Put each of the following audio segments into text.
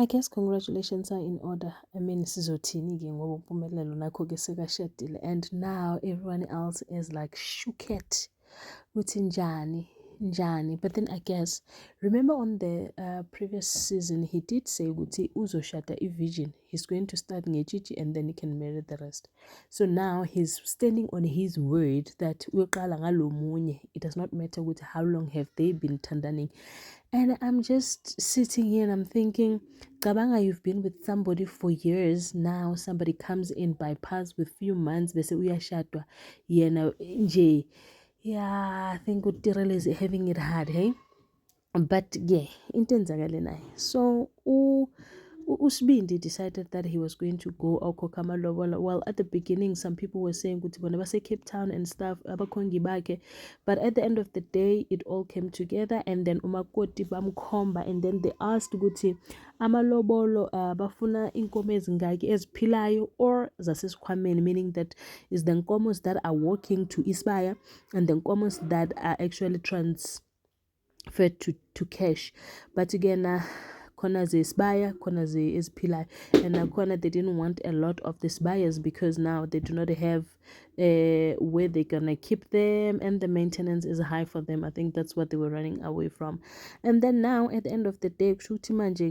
I guess congratulations are in order. I mean, sizothini-ke ngoba umpumelelo nakho-ke sekashadile, and now everyone else is like shooketh uthi njani. But then I guess, remember on the previous season he did say ukuthi uzoshada virgin, he's going to start ngechichi and then he can marry the rest. So now he's standing on his word that uyoqala ngalomunye. It does not matter with how long have they been tandaning. And I'm just sitting here and I'm thinking, cabanga, you've been with somebody for years. Now somebody comes in, bypass with few months, bese uyashadwa yena nje. Yeah, I think uTirel is having it hard, hey? But yeah, into enzakale naye. So uSibindi decided that he was going to go akhokha amalobolo. Well, at the beginning some people were saying ukuthi bona base Cape Town and stuff abakhongi bakhe, but at the end of the day it all came together, and then umakoti bamkhomba, and then they asked ukuthi amalobolo bafuna inkomo ezingaki eziphilayo or zasesikhwameni, meaning that is the nkomos that are walking to Isibaya and the nkomos that are actually transferred to cash. But again, khona zesibaya, khona eziphilayo, and nakhona they didn't want a lot of these buyers because now they do not have where they're gonna keep them, and the maintenance is high for them. I think that's what they were running away from. And then now at the end of the day kushuthi manje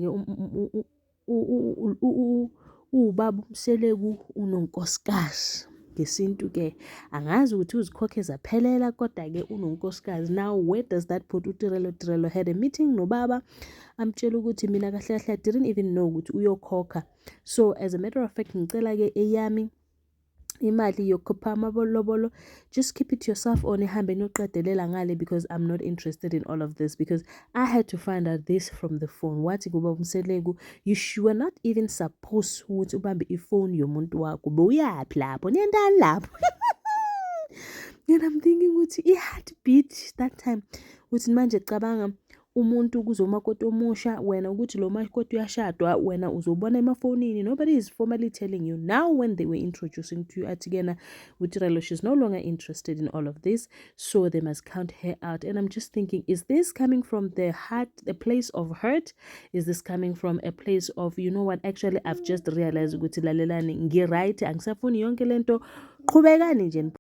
ubaba uMseleku unonkosikazi ngesintu ke, angazi ukuthi uzikhokhe zaphelela, kodwa ke unonkosikazi. Now where does that put uTirelo had a meeting nobaba amtshela ukuthi mina kahle kahle I didn't even know ukuthi uyokhokha. So as a matter of fact ngicela ke eyami imali yokukhipha amalobolo, just keep it yourself on ihambe noqedelela ngale, because I'm not interested in all of this, because I had to find out this from the phone. Wathi kuba uMseleku, you were not even supposed ukuthi ubambe ifone yomuntu wakho, buyaphi lapho niyendani lapho. And I'm thinking ukuthi i-heartbeat that time ukuthi manje cabanga umuntu kuzomakoti omusha, wena ukuthi lo makoti uyashadwa, wena uzobona emafonini, nobody is formally telling you. Now when they were introducing to you atigena uTirelo, she's no longer interested in all of this, so they must count her out. And I'm just thinking, is this coming from the heart, a place of hurt? Is this coming from a place of, you know what, actually I've just realized ukuthi lalelani ngiright, angisafuni yonke lento, qhubekani nje.